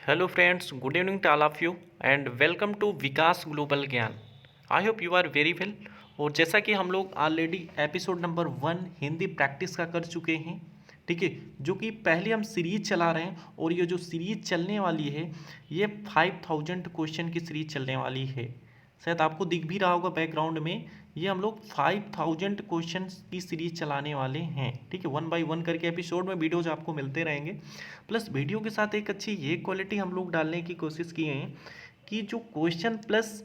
Hello friends, good evening to all of you and welcome to Vikas global Gyan. I hope you are very well. और जैसा कि हम लोग already episode number 1 Hindi practice का कर चुके हैं, ठीक है, जो कि पहले हम सीरीज चला रहे हैं और ये जो सीरीज चलने वाली है ये 5000 क्वेश्चन की सीरीज चलने वाली है। शायद आपको दिख भी रहा होगा बैकग्राउंड में, ये हम लोग 5000 क्वेश्चन की सीरीज चलाने वाले हैं, ठीक है। 1 बाय 1 करके एपिसोड में वीडियोज आपको मिलते रहेंगे। प्लस वीडियो के साथ एक अच्छी ये क्वालिटी हम लोग डालने की कोशिश किए हैं कि जो क्वेश्चन प्लस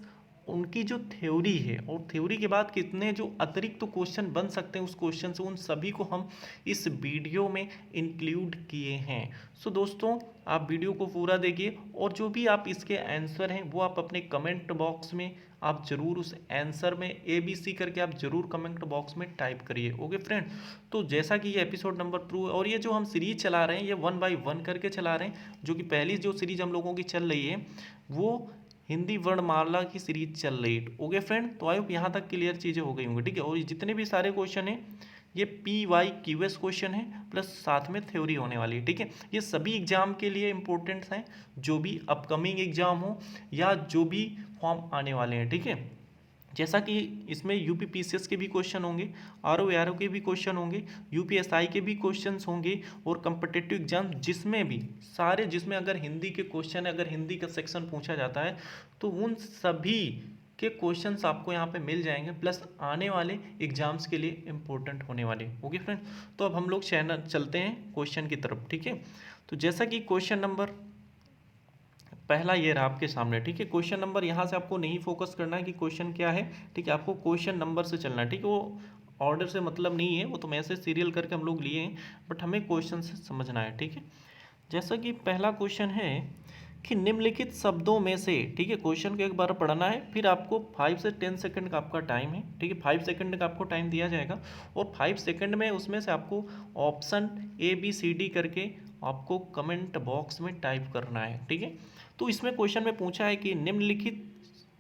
उनकी जो थ्योरी है और थ्योरी के बाद कितने जो अतिरिक्त तो क्वेश्चन बन सकते हैं उस क्वेश्चन से, उन सभी को हम इस वीडियो में इंक्लूड किए हैं। सो दोस्तों, आप वीडियो को पूरा देखिए और जो भी आप इसके आंसर हैं वो आप अपने कमेंट बॉक्स में आप ज़रूर उस आंसर में ABC करके आप ज़रूर कमेंट बॉक्स में टाइप करिए। ओके फ्रेंड, तो जैसा कि ये एपिसोड नंबर 2 और ये जो हम सीरीज चला रहे हैं ये 1 बाय 1 करके चला रहे हैं, जो कि पहली जो सीरीज हम लोगों की चल रही है वो हिंदी वर्णमाला की सीरीज चल रही है। ओके फ्रेंड, तो आई होप यहाँ तक क्लियर चीज़ें हो गई होंगी, ठीक है। और जितने भी सारे क्वेश्चन हैं ये PYQS क्वेश्चन है प्लस साथ में थ्योरी होने वाली है, ठीक है। ये सभी एग्जाम के लिए इंपॉर्टेंट हैं, जो भी अपकमिंग एग्जाम हो या जो भी फॉर्म आने वाले हैं, ठीक है। जैसा कि इसमें UPPCS के भी क्वेश्चन होंगे, RO के भी क्वेश्चन होंगे, UPSI के भी क्वेश्चंस होंगे और कम्पिटिटिव एग्जाम जिसमें भी सारे, जिसमें अगर हिंदी के क्वेश्चन है, अगर हिंदी का सेक्शन पूछा जाता है तो उन सभी के क्वेश्चंस आपको यहाँ पे मिल जाएंगे, प्लस आने वाले एग्जाम्स के लिए इम्पोर्टेंट होने वाले। ओके फ्रेंड, तो अब हम लोग चैनल चलते हैं क्वेश्चन की तरफ, ठीक है। तो जैसा कि क्वेश्चन नंबर पहला ये रहा आपके सामने, ठीक है। क्वेश्चन नंबर यहाँ से आपको नहीं फोकस करना है कि क्वेश्चन क्या है, ठीक है, आपको क्वेश्चन नंबर से चलना है, ठीक है। वो ऑर्डर से मतलब नहीं है, वो तो मैं ऐसे सीरियल करके हम लोग लिए हैं, बट हमें क्वेश्चन से समझना है, ठीक है। जैसा कि पहला क्वेश्चन है कि निम्नलिखित शब्दों में से, ठीक है, क्वेश्चन को एक बार पढ़ना है, फिर आपको 5 से 10 सेकंड का आपका टाइम है, ठीक है। 5 सेकंड का आपको टाइम दिया जाएगा और 5 सेकंड में उसमें से आपको ऑप्शन ABCD करके आपको कमेंट बॉक्स में टाइप करना है, ठीक है। तो इसमें क्वेश्चन में पूछा है कि निम्नलिखित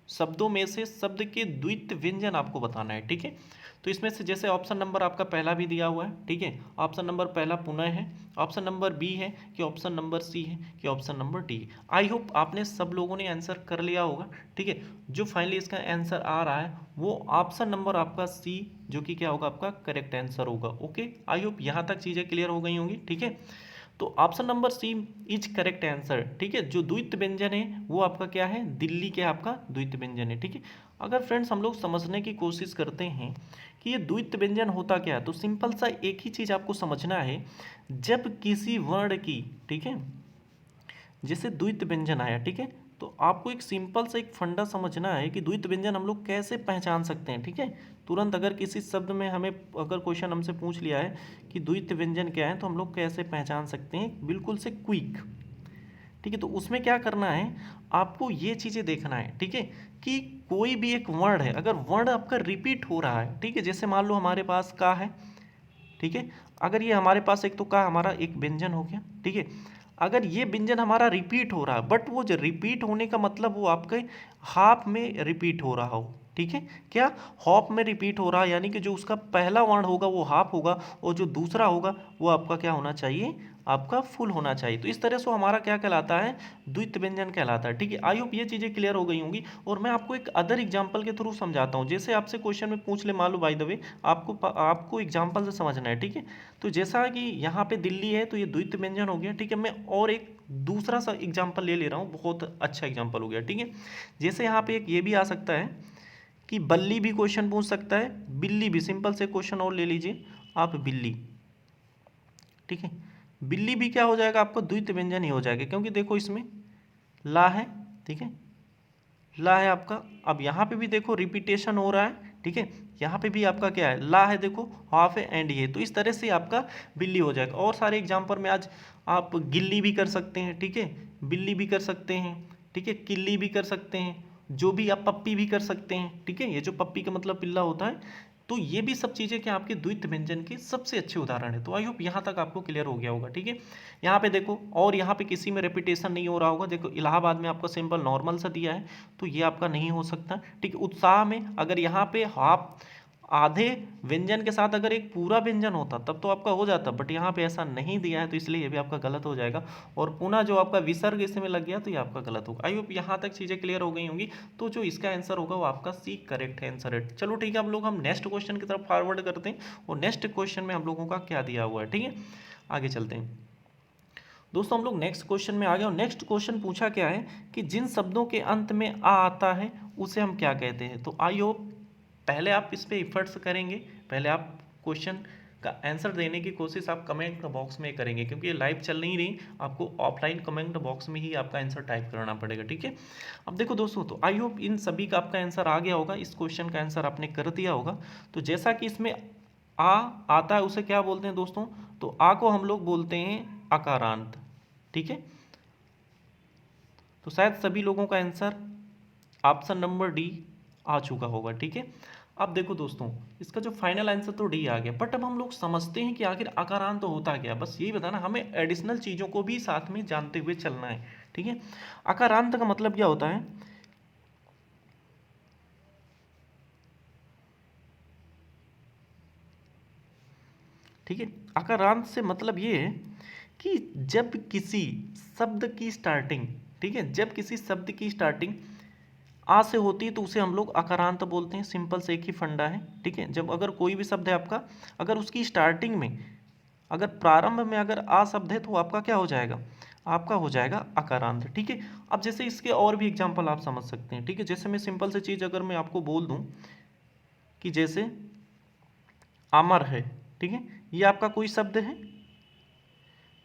शब्दों में से शब्द के द्वित्व व्यंजन आपको बताना है, ठीक है। तो इसमें से जैसे ऑप्शन नंबर आपका पहला भी दिया हुआ है, ठीक है, ऑप्शन नंबर पहला पुनः है, ऑप्शन नंबर B है कि ऑप्शन नंबर C है कि ऑप्शन नंबर D है। आई होप आपने सब लोगों ने आंसर कर लिया होगा, ठीक है। जो फाइनली इसका आंसर आ रहा है वो ऑप्शन नंबर आपका C, जो कि क्या होगा, आपका करेक्ट आंसर होगा। ओके, आई होप यहाँ तक चीज़ें क्लियर हो गई होंगी, ठीक है। तो option number C is correct answer, ठीक है। जो द्वित्व व्यंजन है वो आपका क्या है, दिल्ली के आपका द्वित्व व्यंजन है, ठीक है। अगर फ्रेंड्स हम लोग समझने की कोशिश करते हैं कि ये द्वित्व व्यंजन होता क्या है, तो सिंपल सा एक ही चीज़ आपको समझना है, जब किसी वर्ण की, ठीक है, जैसे द्वित्व व्यंजन आया, ठीक है, तो आपको एक सिंपल सा एक फंडा समझना है कि द्वित्व व्यंजन हम लोग कैसे पहचान सकते हैं, ठीक है। तुरंत अगर किसी शब्द में हमें अगर क्वेश्चन हमसे पूछ लिया है कि द्वित्व व्यंजन क्या है तो हम लोग कैसे पहचान सकते हैं, बिल्कुल से क्विक, ठीक है। तो उसमें क्या करना है, आपको ये चीज़ें देखना है, ठीक है, कि कोई भी एक वर्ण है, अगर वर्ण आपका रिपीट हो रहा है, ठीक है, जैसे मान लो हमारे पास का है, ठीक है, अगर ये हमारे पास एक तो का हमारा एक व्यंजन हो गया, ठीक है। अगर ये व्यंजन हमारा रिपीट हो रहा है, बट वो जो रिपीट होने का मतलब वो आपके हाफ में रिपीट हो रहा हो, ठीक है, क्या हाफ में रिपीट हो रहा है, यानी कि जो उसका पहला वर्ण होगा वो हाफ होगा और जो दूसरा होगा वो आपका क्या होना चाहिए, आपका फुल होना चाहिए। तो इस तरह से हमारा क्या कहलाता है, द्वित्व व्यंजन कहलाता है, ठीक है। आई होप ये चीज़ें क्लियर हो गई होंगी और मैं आपको एक अदर एग्जांपल के थ्रू समझाता हूँ। जैसे आपसे क्वेश्चन में पूछ ले, मान लो बाय द वे आपको एग्जांपल से समझना है, ठीक है। तो जैसा कि यहाँ पे दिल्ली है तो ये द्वित्व व्यंजन हो गया, ठीक है। मैं और एक दूसरा सा एग्जाम्पल ले ले रहा हूँ, बहुत अच्छा एग्जाम्पल हो गया, ठीक है। जैसे यहाँ पे एक ये भी आ सकता है कि बल्ली भी क्वेश्चन पूछ सकता है, बिल्ली भी, सिंपल से क्वेश्चन और ले लीजिए आप, बिल्ली, ठीक है। बिल्ली भी क्या हो जाएगा, आपको द्वित्व व्यंजन ही हो जाएगा, क्योंकि देखो इसमें ला है, ठीक है, ला है आपका। अब यहाँ पे भी देखो रिपीटेशन हो रहा है, ठीक है, यहाँ पे भी आपका क्या है, ला है, देखो हाफ है एंड ये, तो इस तरह से आपका बिल्ली हो जाएगा। और सारे एग्जाम्पल में आज आप गिल्ली भी कर सकते हैं, ठीक है, बिल्ली भी कर सकते हैं, ठीक है, किल्ली भी कर सकते हैं, जो भी आप पप्पी भी कर सकते हैं, ठीक है। ये जो पप्पी का मतलब पिल्ला होता है, तो ये भी सब चीज़ें क्या आपके द्वित्व व्यंजन के सबसे अच्छे उदाहरण है। तो आई होप यहाँ तक आपको क्लियर हो गया होगा, ठीक है। यहाँ पे देखो, और यहाँ पे किसी में रेपिटेशन नहीं हो रहा होगा, देखो इलाहाबाद में आपका सिंपल नॉर्मल सा दिया है तो ये आपका नहीं हो सकता, ठीक है। उत्साह में अगर यहाँ पे हाफ आधे व्यंजन के साथ अगर एक पूरा व्यंजन होता तब तो आपका हो जाता, बट यहाँ पे ऐसा नहीं दिया है तो इसलिए ये भी आपका गलत हो जाएगा। और पुनः जो आपका विसर्ग इसमें लग गया तो ये आपका गलत होगा। आई होप यहाँ तक चीज़ें क्लियर हो गई होंगी। तो जो इसका आंसर होगा वो आपका सी करेक्ट है आंसर है। चलो ठीक है, हम नेक्स्ट क्वेश्चन की तरफ फॉरवर्ड करते हैं और नेक्स्ट क्वेश्चन में हम लोगों का क्या दिया हुआ है। ठीक है, आगे चलते हैं दोस्तों। हम लोग नेक्स्ट क्वेश्चन में आ गए और नेक्स्ट क्वेश्चन पूछा क्या है कि जिन शब्दों के अंत में आ आता है उसे हम क्या कहते हैं। तो आई होप पहले आप इस पे इफर्ट्स करेंगे, पहले आप क्वेश्चन का आंसर देने की कोशिश आप कमेंट बॉक्स में करेंगे, क्योंकि ये लाइव चल नहीं रही, आपको ऑफलाइन कमेंट बॉक्स में ही आपका आंसर टाइप करना पड़ेगा। ठीक है, अब देखो दोस्तों, तो आई होप इन सभी का आपका आंसर आ गया होगा, इस क्वेश्चन का आंसर आपने कर दिया होगा। तो जैसा कि इसमें आ आता है उसे क्या बोलते हैं दोस्तों, तो आ को हम लोग बोलते हैं अकारांत। ठीक है, तो शायद सभी लोगों का आंसर ऑप्शन नंबर डी आ चुका होगा। ठीक है, अब देखो दोस्तों, इसका जो फाइनल आंसर तो डी आ गया, बट अब हम लोग समझते हैं कि आखिर आकारांत तो होता क्या। बस यही बताना, हमें एडिशनल चीज़ों को भी साथ में जानते हुए चलना है। ठीक है, आकारांत का मतलब क्या होता है, ठीक है, आकारांत से मतलब ये है कि जब किसी शब्द की स्टार्टिंग, ठीक है, जब किसी शब्द की स्टार्टिंग आ से होती है तो उसे हम लोग अकारांत बोलते हैं। सिंपल से एक ही फंडा है। ठीक है, जब अगर कोई भी शब्द है आपका, अगर उसकी स्टार्टिंग में, अगर प्रारंभ में अगर आ शब्द है तो आपका क्या हो जाएगा, आपका हो जाएगा अकारांत। ठीक है, अब जैसे इसके और भी एग्जांपल आप समझ सकते हैं। ठीक है, जैसे मैं सिंपल से चीज़ अगर मैं आपको बोल दूं कि जैसे अमर है, ठीक है, ये आपका कोई शब्द है।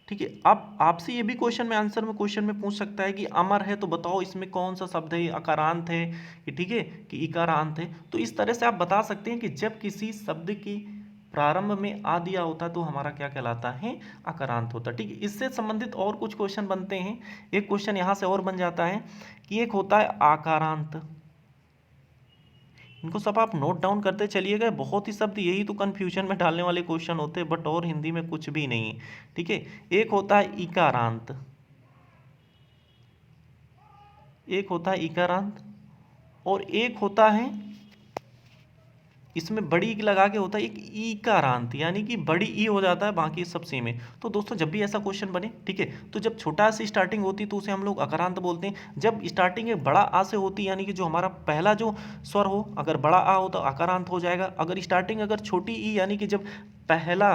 ठीक है, अब आपसे ये भी क्वेश्चन में आंसर में क्वेश्चन में पूछ सकता है कि अमर है तो बताओ इसमें कौन सा शब्द है, अकारांत है कि, ठीक है, कि इकारांत है। तो इस तरह से आप बता सकते हैं कि जब किसी शब्द की प्रारंभ में आ दिया होता तो हमारा क्या कहलाता है, अकारांत होता। ठीक है, इससे संबंधित और कुछ क्वेश्चन बनते हैं। एक क्वेश्चन यहाँ से और बन जाता है कि एक होता है आकारांत, इनको सब आप नोट डाउन करते चलिएगा। बहुत ही शब्द यही तो कंफ्यूजन में डालने वाले क्वेश्चन होते हैं, बट और हिंदी में कुछ भी नहीं है। ठीक है, एक होता है इकारांत, एक होता है इकारांत, और एक होता है, इसमें बड़ी ई लगा के होता है एक ईकारांत, यानी कि बड़ी ई हो जाता है, बाकी सब सेम है। तो दोस्तों जब भी ऐसा क्वेश्चन बने, ठीक है, तो जब छोटा सी स्टार्टिंग होती है तो उसे हम लोग अकारांत बोलते हैं। जब स्टार्टिंग एक बड़ा आ से होती है, यानी कि जो हमारा पहला जो स्वर हो, अगर बड़ा आ हो तो अकारांत हो जाएगा। अगर स्टार्टिंग अगर छोटी ई, यानी कि जब पहला,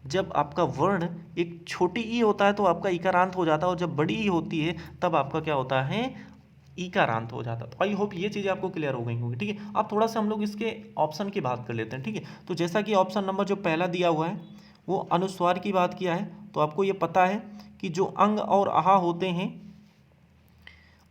जब आपका वर्ण एक छोटी ई होता है तो आपका इकारांत हो जाता है, और जब बड़ी ई होती है तब आपका क्या होता है, इकारांत हो जाता। तो आई होप ये चीज़ें आपको क्लियर हो गई होंगी। ठीक है, अब थोड़ा सा हम लोग इसके ऑप्शन की बात कर लेते हैं। ठीक है, तो जैसा कि ऑप्शन नंबर जो पहला दिया हुआ है वो अनुस्वार की बात किया है, तो आपको ये पता है कि जो अंग और आहा होते हैं,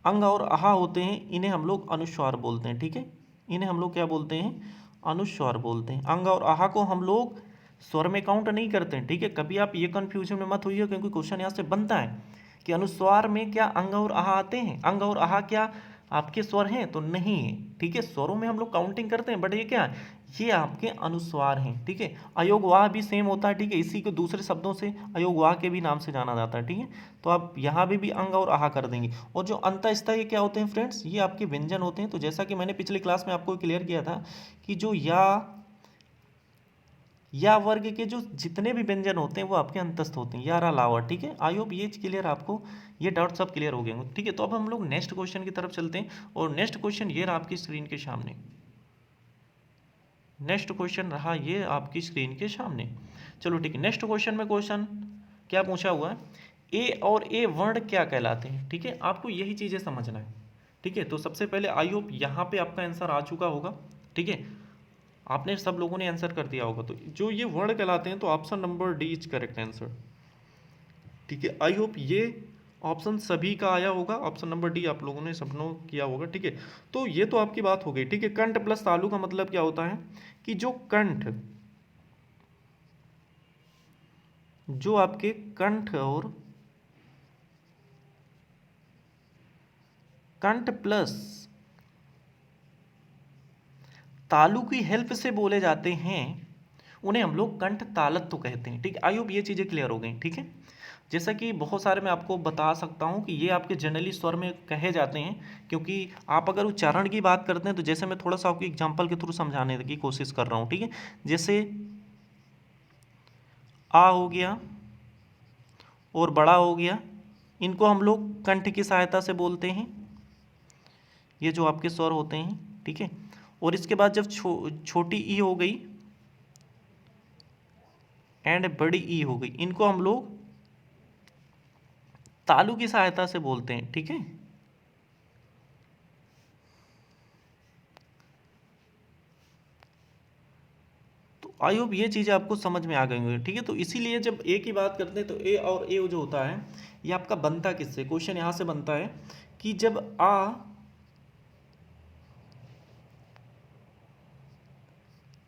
अंग और आहा होते हैं, इन्हें हम लोग अनुस्वार बोलते हैं। ठीक है, इन्हें हम लोग क्या बोलते हैं, अनुस्वार बोलते हैं। अंग और आहा को हम लोग स्वर में काउंट नहीं करते हैं। ठीक है, कभी आप ये कंफ्यूजन में मत होइए, क्योंकि क्वेश्चन यहाँ से बनता है कि अनुस्वार में क्या अंग और आहा आते हैं, अंग और आहा क्या आपके स्वर हैं, तो नहीं है। ठीक है, स्वरों में हम लोग काउंटिंग करते हैं, बट ये क्या है, ये आपके अनुस्वार हैं। ठीक है, अयोगवाह भी सेम होता है। ठीक है, इसी को दूसरे शब्दों से अयोगवाह के भी नाम से जाना जाता है। ठीक है, तो आप यहाँ भी अंग और आहा कर देंगे। और जो अंतःस्थ ये क्या होते हैं फ्रेंड्स, ये आपके व्यंजन होते हैं। तो जैसा कि मैंने पिछली क्लास में आपको क्लियर किया था कि जो या वर्ग के जो जितने भी व्यंजन होते हैं वो आपके अंतस्थ होते हैं, या अलावा। ठीक है, आई होप ये क्लियर, आपको ये डाउट सब क्लियर हो गए होंगे। ठीक है, तो अब हम लोग नेक्स्ट क्वेश्चन की तरफ चलते हैं, और नेक्स्ट क्वेश्चन ये रहा आपकी स्क्रीन के सामने। नेक्स्ट क्वेश्चन रहा ये आपकी स्क्रीन के सामने। चलो ठीक है, नेक्स्ट क्वेश्चन में क्वेश्चन क्या पूछा हुआ है, ए और ए वर्ण क्या कहलाते हैं। ठीक है, आपको यही चीज़ें समझना है। ठीक है, तो सबसे पहले आई होप यहाँ पे आपका आंसर आ चुका होगा। ठीक है, आपने सब लोगों ने आंसर कर दिया होगा। तो जो ये वर्ण कहलाते हैं, तो option number D is correct answer. ठीक है, आई होप ये ऑप्शन सभी का आया होगा, ऑप्शन नंबर डी आप लोगों ने सबनों किया होगा। ठीक है, तो ये तो आपकी बात हो गई। ठीक है, कंठ प्लस तालु का मतलब क्या होता है कि जो कंठ, जो आपके कंठ और कंठ प्लस तालु की हेल्प से बोले जाते हैं, उन्हें हम लोग कंठ तालत्य कहते हैं। ठीक है, आई होप ये चीज़ें क्लियर हो गई। ठीक है, जैसा कि बहुत सारे मैं आपको बता सकता हूँ कि ये आपके जनरली स्वर में कहे जाते हैं, क्योंकि आप अगर उच्चारण की बात करते हैं तो जैसे मैं थोड़ा सा आपको एग्जाम्पल के थ्रू समझाने की कोशिश कर रहा हूँ, ठीक है। जैसे आ हो गया और बड़ा हो गया, इनको हम लोग कंठ की सहायता से बोलते हैं, ये जो आपके स्वर होते हैं, ठीक है। और इसके बाद जब छोटी ई हो गई एंड बड़ी ई हो गई, इनको हम लोग तालु की सहायता से बोलते हैं, ठीक है। तो आई होप ये चीज़ें आपको समझ में आ गई होंगी, ठीक है। तो इसीलिए जब ए की बात करते हैं तो ए और ए जो होता है ये आपका बनता किससे, क्वेश्चन यहाँ से बनता है कि जब आ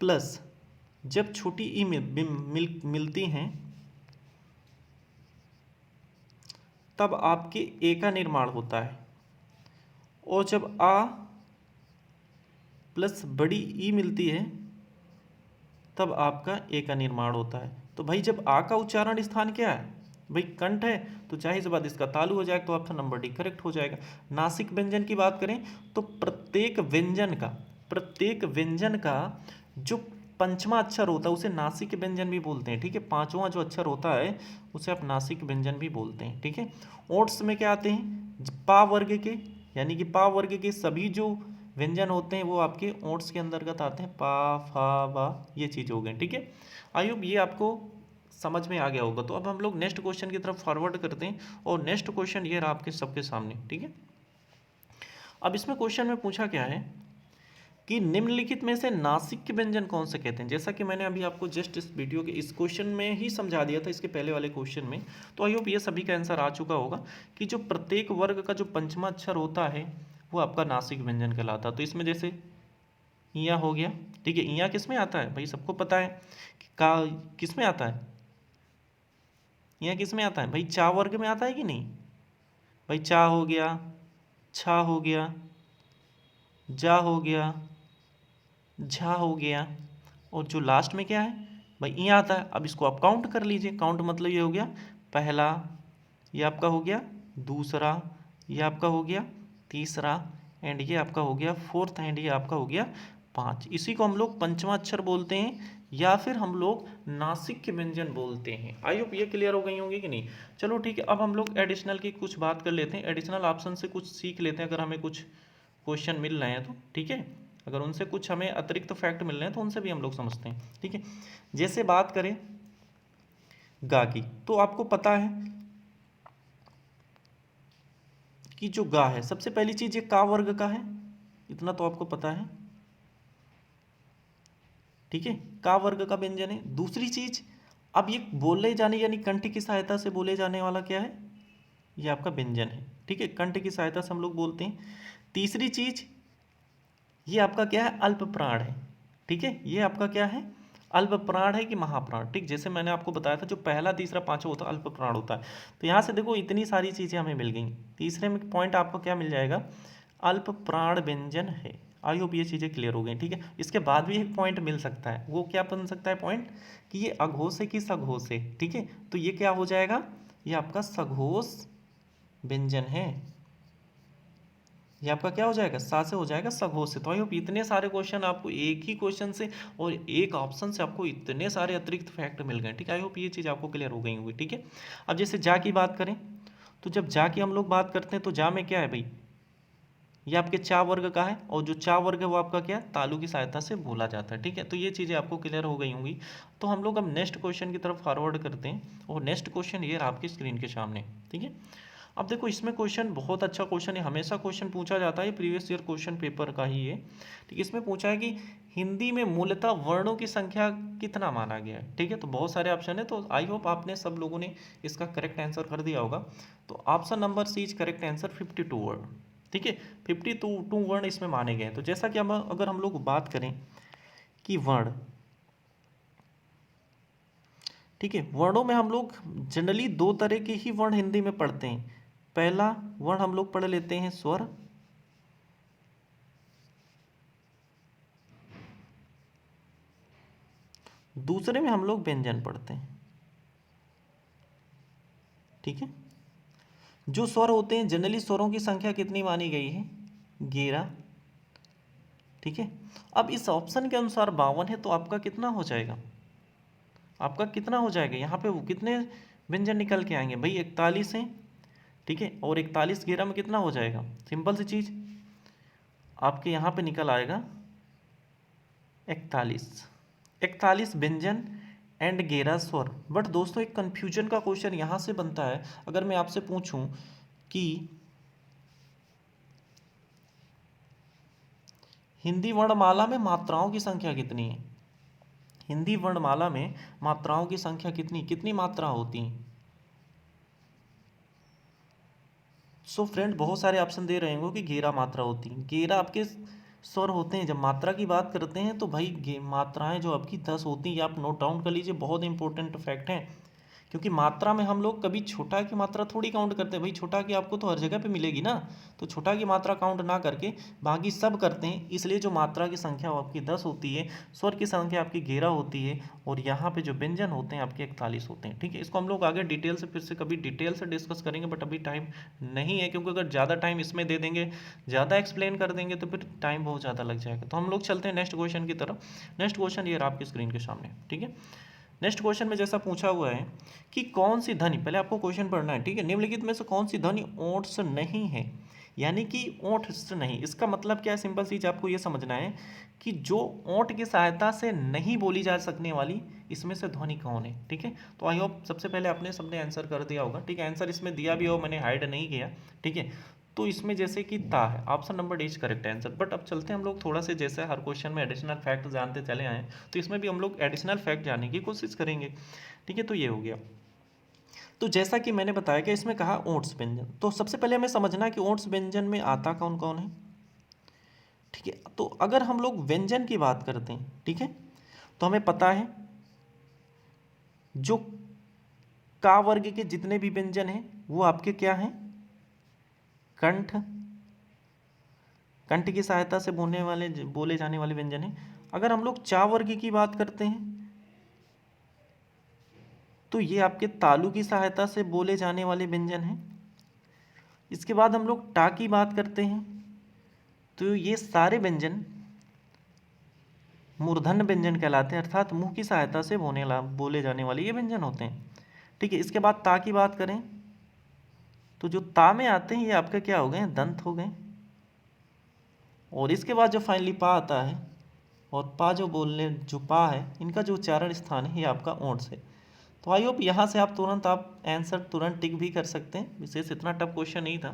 प्लस जब छोटी ई मिलती हैं तब आपके ए का निर्माण होता है, और जब आ प्लस बड़ी ई मिलती है तब आपका ए का निर्माण होता है। तो भाई जब आ का उच्चारण स्थान क्या है भाई, कंठ है, तो जाहिर सी बात इसका तालु हो जाएगा, तो आपका नंबर डी करेक्ट हो जाएगा। नासिक व्यंजन की बात करें तो प्रत्येक व्यंजन का जो पंचमा अक्षर होता है उसे नासिक व्यंजन भी बोलते हैं, ठीक है। पांचवा जो अक्षर होता है उसे आप नासिक व्यंजन भी बोलते हैं, ठीक है। ओट्स में क्या आते हैं, पा वर्ग के, यानी कि पा वर्ग के सभी जो व्यंजन होते हैं वो आपके ओट्स के अंतर्गत आते हैं, पा फा वा, ये चीज़ हो गई, ठीक है। आई होप ये आपको समझ में आ गया होगा। तो अब हम लोग नेक्स्ट क्वेश्चन की तरफ फॉरवर्ड करते हैं, और नेक्स्ट क्वेश्चन ये रहा आपके सबके सामने, ठीक है। अब इसमें क्वेश्चन में पूछा क्या है कि निम्नलिखित में से नासिक के व्यंजन कौन से कहते हैं। जैसा कि मैंने अभी आपको जस्ट इस वीडियो के इस क्वेश्चन में ही समझा दिया था, इसके पहले वाले क्वेश्चन में। तो आई होप ये सभी का आंसर आ चुका होगा कि जो प्रत्येक वर्ग का जो पंचमा अक्षर होता है वो आपका नासिक व्यंजन कहलाता है। तो इसमें जैसे इया हो गया, ठीक है। इया किस में आता है भाई, सबको पता है कि का किस में आता है, इया किस में आता है भाई, चा वर्ग में आता है कि नहीं भाई। चा हो गया, छा हो गया, जा हो गया, झा हो गया, और जो लास्ट में क्या है भाई, ई आता है। अब इसको आप काउंट कर लीजिए, काउंट मतलब ये हो गया पहला, ये आपका हो गया दूसरा, ये आपका हो गया तीसरा, एंड ये आपका हो गया फोर्थ, एंड ये आपका हो गया पांच। इसी को हम लोग पंचमा अक्षर बोलते हैं, या फिर हम लोग नासिक के व्यंजन बोलते हैं। आई होप ये क्लियर हो गई होंगी कि नहीं। चलो ठीक है, अब हम लोग एडिशनल की कुछ बात कर लेते हैं, एडिशनल ऑप्शन से कुछ सीख लेते हैं, अगर हमें कुछ क्वेश्चन मिल रहे हैं तो, ठीक है। अगर उनसे कुछ हमें अतिरिक्त फैक्ट मिल रहे हैं तो उनसे भी हम लोग समझते हैं, ठीक है। जैसे बात करें गा की, तो आपको पता है कि जो गा है, सबसे पहली चीज ये का वर्ग का है, इतना तो आपको पता है, ठीक है। का वर्ग का व्यंजन है। दूसरी चीज, अब ये बोले जाने यानी कंठ की सहायता से बोले जाने वाला क्या है, ये आपका व्यंजन है, ठीक है। कंठ की सहायता से हम लोग बोलते हैं। तीसरी चीज, ये आपका क्या है, अल्प प्राण है, ठीक है। ये आपका क्या है, अल्प प्राण है कि महाप्राण, ठीक। जैसे मैंने आपको बताया था जो पहला तीसरा पांचवा होता है अल्प प्राण होता है। तो यहाँ से देखो इतनी सारी चीजें हमें मिल गई। तीसरे में पॉइंट आपको क्या मिल जाएगा, अल्प प्राण व्यंजन है। आई होप ये चीजें क्लियर हो गई, ठीक है। इसके बाद भी एक पॉइंट मिल सकता है, वो क्या बन सकता है पॉइंट, कि ये अघोष है कि सघोष है, ठीक है। तो ये क्या हो जाएगा, ये आपका सघोष व्यंजन है, ये आपका क्या हो जाएगा, सा से हो जाएगा सघोष से। तो आई होप इतने सारे क्वेश्चन आपको एक ही क्वेश्चन से और एक ऑप्शन से आपको इतने सारे अतिरिक्त फैक्ट मिल गए, ठीक है। आई होप ये चीज़ आपको क्लियर हो गई होगी, ठीक है। अब जैसे जा की बात करें, तो जब जा की हम लोग बात करते हैं तो जा में क्या है भाई, ये आपके चा वर्ग का है, और जो चा वर्ग है वो आपका क्या है, तालु की सहायता से बोला जाता है, ठीक है। तो ये चीज़ें आपको क्लियर हो गई होंगी। तो हम लोग अब नेक्स्ट क्वेश्चन की तरफ फॉरवर्ड करते हैं, और नेक्स्ट क्वेश्चन ये रहा आपकी स्क्रीन के सामने, ठीक है। अब देखो इसमें क्वेश्चन बहुत अच्छा क्वेश्चन है, हमेशा क्वेश्चन पूछा जाता है, प्रीवियस ईयर क्वेश्चन पेपर का ही है, ठीक है। इसमें पूछा है कि हिंदी में मूलतः वर्णों की संख्या कितना माना गया है, ठीक है। तो बहुत सारे ऑप्शन है, तो आई होप आपने सब लोगों ने इसका करेक्ट आंसर कर दिया होगा। तो option number C is correct answer 52 word, ठीक है। 52 वर्ण इसमें माने गए हैं। तो जैसा कि हम अगर हम लोग बात करें कि वर्ण, ठीक है, वर्णों में हम लोग जनरली दो तरह के ही वर्ण हिंदी में पढ़ते हैं। पहला वर्ण हम लोग पढ़ लेते हैं स्वर, दूसरे में हम लोग व्यंजन पढ़ते हैं। ठीक है। जो स्वर होते हैं जनरली स्वरों की संख्या कितनी मानी गई है? 11। ठीक है। अब इस ऑप्शन के अनुसार 52 है, तो आपका कितना हो जाएगा? आपका कितना हो जाएगा यहाँ पे? वो कितने व्यंजन निकल के आएंगे भाई? 41 है। ठीक है, और 41 11 में कितना हो जाएगा? सिंपल सी चीज़, आपके यहाँ पे निकल आएगा 41 व्यंजन एंड 11 स्वर। बट दोस्तों एक कन्फ्यूजन का क्वेश्चन यहाँ से बनता है, अगर मैं आपसे पूछूं कि हिंदी वर्णमाला में मात्राओं की संख्या कितनी है? हिंदी वर्णमाला में मात्राओं की संख्या कितनी कितनी मात्रा होती हैं? सो फ्रेंड बहुत सारे ऑप्शन दे रहे होंगे कि 11 मात्रा होती हैं। 11 आपके स्वर होते हैं। जब मात्रा की बात करते हैं तो भाई मात्राएं जो आपकी 10 होती हैं, ये आप नोट डाउन कर लीजिए, बहुत इंपॉर्टेंट फैक्ट है। क्योंकि मात्रा में हम लोग कभी छोटा की मात्रा थोड़ी काउंट करते हैं भाई, छोटा की आपको तो हर जगह पे मिलेगी ना, तो छोटा की मात्रा काउंट ना करके बाकी सब करते हैं। इसलिए जो मात्रा की संख्या वो आपकी 10 होती है, स्वर की संख्या आपकी 11 होती है, और यहाँ पे जो व्यंजन होते हैं आपके 41 होते हैं। ठीक है, इसको हम लोग आगे डिटेल से फिर से कभी डिटेल से डिस्कस करेंगे, बट अभी टाइम नहीं है, क्योंकि अगर ज़्यादा टाइम इसमें दे देंगे, ज़्यादा एक्सप्लेन कर देंगे तो फिर टाइम बहुत ज़्यादा लग जाएगा। तो हम लोग चलते हैं नेक्स्ट क्वेश्चन की तरफ। नेक्स्ट क्वेश्चन ये रहा आपकी स्क्रीन के सामने। ठीक है, नेक्स्ट क्वेश्चन में जैसा पूछा हुआ है कि कौन सी ध्वनि, पहले आपको क्वेश्चन पढ़ना है। ठीक है, निम्नलिखित में से कौन सी ध्वनि ओंठ से नहीं है? यानी कि ओंठ से नहीं, इसका मतलब क्या है? सिंपल चीज आपको ये समझना है कि जो ओंठ की सहायता से नहीं बोली जा सकने वाली, इसमें से ध्वनि कौन है? ठीक है, तो आई होप सबसे पहले आपने सबने आंसर कर दिया होगा। ठीक है, आंसर इसमें दिया भी हो, मैंने हाइड नहीं किया। ठीक है, तो इसमें जैसे कि ता है, option number D is correct answer. But अब चलते हैं हम लोग थोड़ा से, जैसे हर क्वेश्चन में एडिशनल फैक्ट जानते चले आए, तो इसमें भी हम लोग एडिशनल फैक्ट जानने की कोशिश करेंगे। ठीक है, तो ये हो गया। तो जैसा कि मैंने बताया कि इसमें कहा ओट्स व्यंजन, तो सबसे पहले हमें समझना है कि ओट्स व्यंजन में आता कौन कौन है। ठीक है, तो अगर हम लोग व्यंजन की बात करते हैं, ठीक है, तो हमें पता है जो का वर्ग के जितने भी व्यंजन हैं वो आपके क्या हैं? कंठ, कंठ की सहायता से बोले जाने वाले व्यंजन हैं। अगर हम लोग चा वर्ग की बात करते हैं तो ये आपके तालु की सहायता से बोले जाने वाले व्यंजन हैं। इसके बाद हम लोग टा की बात करते हैं तो ये सारे व्यंजन मूर्धन्य व्यंजन कहलाते हैं, अर्थात मुंह की सहायता से बोले जाने वाले ये व्यंजन होते हैं। ठीक है, इसके बाद ता की बात करें तो जो ता में आते हैं ये आपका क्या हो गए? दंत हो गए। और इसके बाद जो फाइनली पा आता है, और पा जो बोलने जो पा है, इनका जो उच्चारण स्थान है ये आपका ओंठ से। तो आई होप यहाँ से आप तुरंत आप आंसर तुरंत टिक भी कर सकते हैं, विशेष इतना टफ क्वेश्चन नहीं था।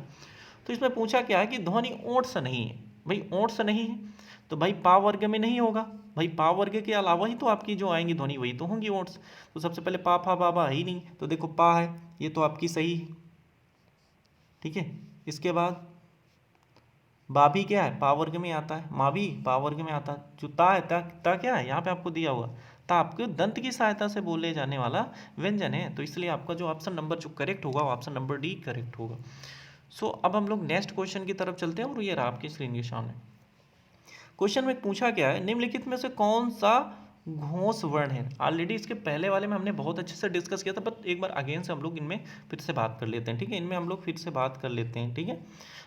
तो इसमें पूछा क्या है कि ध्वनि ओंठ से नहीं है। भाई ओंठ से नहीं है तो भाई पा वर्ग में नहीं होगा, भाई पा वर्ग के अलावा ही तो आपकी जो आएंगी ध्वनि वही तो होंगी ओंठ से। तो सबसे पहले पा फा बाबा है ही नहीं, तो देखो पा है, ये तो आपकी सही है। ठीक है, इसके बाद बा भी क्या है? पा वर्ग में आता है। माँ भी पा वर्ग में आता है। जो ता है, ता क्या है? यहाँ पे आपको दिया हुआ ता आपके दंत की सहायता से बोले जाने वाला व्यंजन है। तो इसलिए आपका जो ऑप्शन नंबर जो करेक्ट होगा वो ऑप्शन नंबर डी करेक्ट होगा। सो अब हम लोग नेक्स्ट क्वेश्चन की तरफ चलते हैं, और ये रहा आपकी स्क्रीन के सामने। क्वेश्चन में पूछा क्या है? निम्नलिखित में से कौन सा घोष वर्ण है? ऑलरेडी इसके पहले वाले में हमने बहुत अच्छे से डिस्कस किया था, बट एक बार अगेन से हम लोग इनमें फिर से बात कर लेते हैं। ठीक है, इनमें हम लोग फिर से बात कर लेते हैं। ठीक है,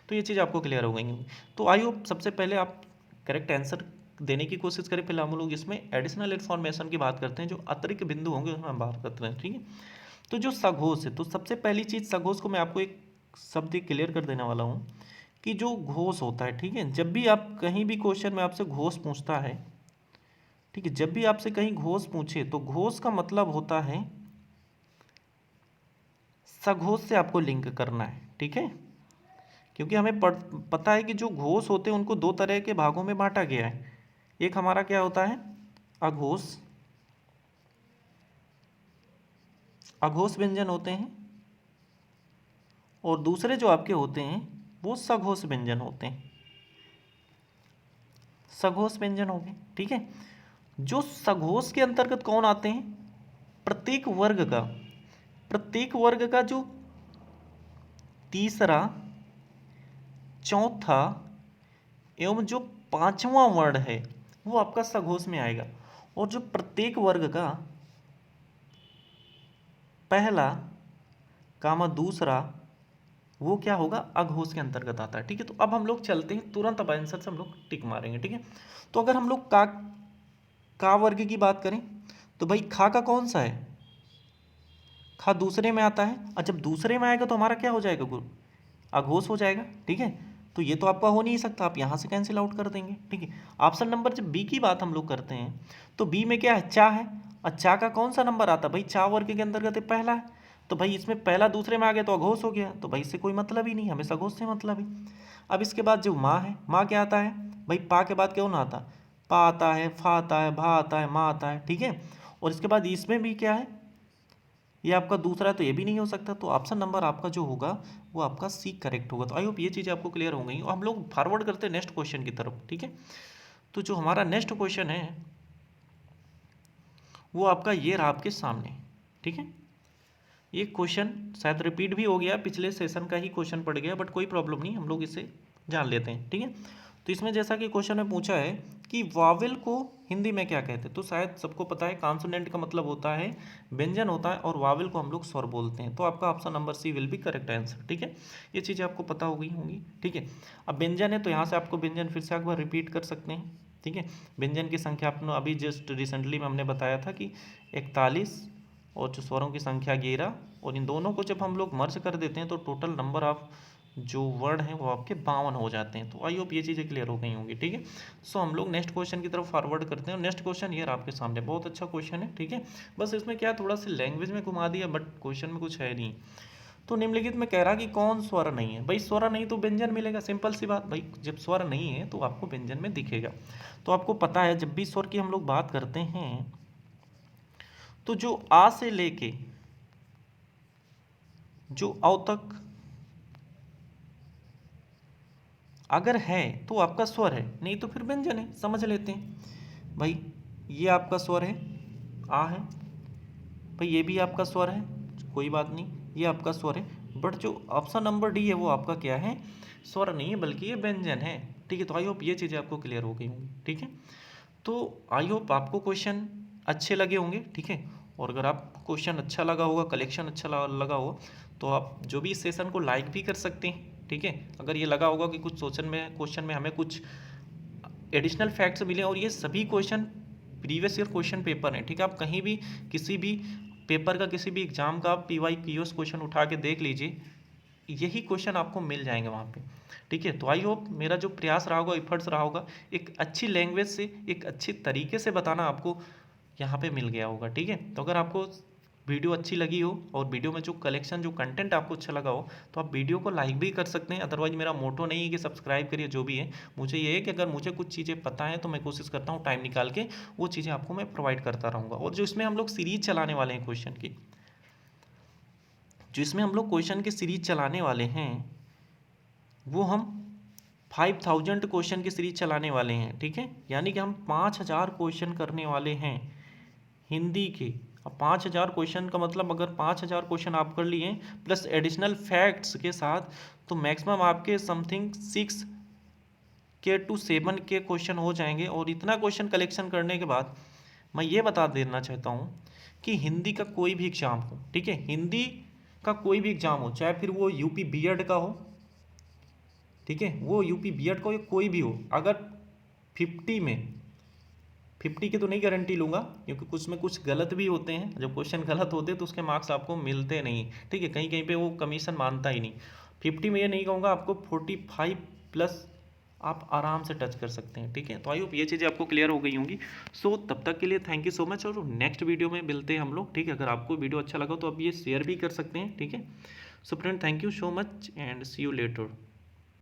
तो ये चीज़ आपको क्लियर हो गई। तो आई होप सबसे पहले आप करेक्ट आंसर देने की कोशिश करें। फिलहाल हम लोग इसमें एडिशनल इन्फॉर्मेशन की बात करते हैं, जो अतिरिक्त बिंदु होंगे उसमें हम बात करते हैं। ठीक है, तो जो सघोष है, तो सबसे पहली चीज़ सघोष को मैं आपको एक शब्द क्लियर कर देने वाला हूँ कि जो घोष होता है, ठीक है, जब भी आप कहीं भी क्वेश्चन में आपसे घोष पूछता है, ठीक है, जब भी आपसे कहीं घोष पूछे तो घोष का मतलब होता है सघोष से आपको लिंक करना है। ठीक है, क्योंकि हमें पता है कि जो घोष होते हैं उनको दो तरह के भागों में बांटा गया है। एक हमारा क्या होता है? अघोष, अघोष व्यंजन होते हैं, और दूसरे जो आपके होते हैं वो सघोष व्यंजन होते हैं। सघोष व्यंजन हो गए। ठीक है, जो सघोष के अंतर्गत कौन आते हैं? प्रत्येक वर्ग का जो तीसरा, चौथा एवं जो पांचवा वर्ण है वो आपका सघोष में आएगा। और जो प्रत्येक वर्ग का पहला, कामा दूसरा वो क्या होगा, अघोष के अंतर्गत आता है। ठीक है, तो अब हम लोग चलते हैं तुरंत, अब आंसर से हम लोग टिक मारेंगे। ठीक है, तो अगर हम लोग का वर्ग की बात करें तो भाई खा का कौन सा है, खा दूसरे में आता है, और जब दूसरे में आएगा तो हमारा क्या हो जाएगा, अघोष हो जाएगा। ठीक है, तो ये तो आपका हो नहीं सकता, आप यहाँ से कैंसिल आउट कर देंगे। ठीक है, ऑप्शन नंबर जब बी की बात हम लोग करते हैं तो बी में क्या है, चा है, और चा का कौन सा नंबर आता है भाई, चा वर्ग के अंतर्गत है, पहला है। तो भाई इसमें पहला दूसरे में आ गया तो अघोष हो गया, तो भाई इससे कोई मतलब ही नहीं, हमें अघोष से मतलब ही। अब इसके बाद जो माँ है, माँ क्या आता है भाई, पा के बाद क्यों ना आता, पा आता है, फा आता है, भा आता है, माँ आता है। ठीक है, और इसके बाद इसमें भी क्या है, ये आपका दूसरा है, तो ये भी नहीं हो सकता, तो ऑप्शन नंबर आपका जो होगा वो आपका सी करेक्ट होगा। तो आई होप ये चीज़ें आपको क्लियर हो गई। हम लोग फॉरवर्ड करते हैं नेक्स्ट क्वेश्चन की तरफ। ठीक है, तो जो हमारा नेक्स्ट क्वेश्चन है वो आपका ये रहा आपके सामने। ठीक है, ये क्वेश्चन शायद रिपीट भी हो गया, पिछले सेशन का ही क्वेश्चन पड़ गया, बट कोई प्रॉब्लम नहीं, हम लोग इसे जान लेते हैं। ठीक है, तो इसमें जैसा कि क्वेश्चन में पूछा है कि वावेल को हिंदी में क्या कहते हैं, तो शायद सबको पता है कॉन्सोनेंट का मतलब होता है व्यंजन होता है, और वावेल को हम लोग स्वर बोलते हैं। तो आपका option number C will be correct answer. ठीक है, ये चीज़ें आपको पता हो गई होंगी। ठीक है, अब व्यंजन है तो यहाँ से आपको व्यंजन फिर से एक बार रिपीट कर सकते हैं। ठीक है, व्यंजन की संख्या आपने अभी जस्ट रिसेंटली में हमने बताया था कि 41, और जो स्वरों की संख्या 11, और इन दोनों को जब हम लोग मर्ज कर देते हैं तो टोटल नंबर ऑफ जो वर्ड हैं वो आपके 52 हो जाते हैं। तो आई होप ये चीज़ें क्लियर हो गई होंगी। ठीक है, सो हम लोग नेक्स्ट क्वेश्चन की तरफ फॉरवर्ड करते हैं। नेक्स्ट क्वेश्चन ये आपके सामने, बहुत अच्छा क्वेश्चन है। ठीक है, बस इसमें क्या थोड़ा सी लैंग्वेज में घुमा दिया, बट क्वेश्चन में कुछ है नहीं। तो निम्नलिखित में कह रहा कि कौन स्वर नहीं है, भाई स्वर नहीं तो व्यंजन मिलेगा, सिंपल सी बात। भाई जब स्वर नहीं है तो आपको व्यंजन में दिखेगा। तो आपको पता है जब भी स्वर की हम लोग बात करते हैं तो जो आ से लेके जो औ तक अगर है तो आपका स्वर है, नहीं तो फिर व्यंजन है, समझ लेते हैं। भाई ये आपका स्वर है, आ है, भाई ये भी आपका स्वर है, कोई बात नहीं, ये आपका स्वर है, बट जो ऑप्शन नंबर डी है वो आपका क्या है, स्वर नहीं है बल्कि ये व्यंजन है। ठीक है, तो आई होप ये चीज़ें आपको क्लियर हो गई होंगी। ठीक है, तो आई होप आपको क्वेश्चन अच्छे लगे होंगे। ठीक है, और अगर आपको क्वेश्चन अच्छा लगा होगा, कलेक्शन अच्छा लगा होगा, तो आप जो भी इस सेशन को लाइक भी कर सकते हैं। ठीक है, अगर ये लगा होगा कि कुछ क्वेश्चन में हमें कुछ एडिशनल फैक्ट्स मिले, और ये सभी question previous year question paper हैं। ठीक है, आप कहीं भी किसी भी पेपर का, किसी भी एग्जाम का PYQS क्वेश्चन उठा के देख लीजिए, यही क्वेश्चन आपको मिल जाएंगे वहाँ पे। ठीक है, तो आई होप मेरा जो प्रयास रहा होगा, एफर्ट्स रहा होगा, एक अच्छी लैंग्वेज से, एक अच्छे तरीके से बताना आपको यहाँ पे मिल गया होगा। ठीक है, तो अगर आपको वीडियो अच्छी लगी हो और वीडियो में जो कलेक्शन, जो कंटेंट आपको अच्छा लगा हो, तो आप वीडियो को लाइक भी कर सकते हैं। अदरवाइज मेरा मोटो नहीं है कि सब्सक्राइब करिए, जो भी है, मुझे ये है कि अगर मुझे कुछ चीज़ें पता है तो मैं कोशिश करता हूँ टाइम निकाल के वो चीज़ें आपको मैं प्रोवाइड करता रहूँगा। और जो इसमें हम लोग सीरीज चलाने वाले हैं क्वेश्चन की, जो इसमें हम लोग क्वेश्चन की सीरीज चलाने वाले हैं, वो हम 5000 क्वेश्चन की सीरीज चलाने वाले हैं। ठीक है, यानी कि हम 5000 क्वेश्चन करने वाले हैं हिंदी के। अब 5000 क्वेश्चन का मतलब, अगर 5000 क्वेश्चन आप कर लिए प्लस एडिशनल फैक्ट्स के साथ, तो मैक्सिमम आपके something 6K to 7K question हो जाएंगे। और इतना क्वेश्चन कलेक्शन करने के बाद मैं ये बता देना चाहता हूँ कि हिंदी का कोई भी एग्जाम हो, ठीक है, हिंदी का कोई भी एग्जाम हो, चाहे फिर वो यूपी बीएड का हो, ठीक है, वो यूपी बीएड का हो या कोई भी हो, अगर 50 की तो नहीं गारंटी लूँगा, क्योंकि कुछ में कुछ गलत भी होते हैं, जब क्वेश्चन गलत होते हैं तो उसके मार्क्स आपको मिलते नहीं। ठीक है, कहीं कहीं पे वो कमीशन मानता ही नहीं। 50 में ये नहीं कहूँगा, आपको 45 प्लस आप आराम से टच कर सकते हैं। ठीक है, तो आई होप ये चीज़ें आपको क्लियर हो गई होंगी। सो तब तक के लिए थैंक यू सो मच, और नेक्स्ट वीडियो में मिलते हैं हम लोग। ठीक है, अगर आपको वीडियो अच्छा लगा तो आप ये शेयर भी कर सकते हैं। ठीक है, so friend, thank you so much and see you letter.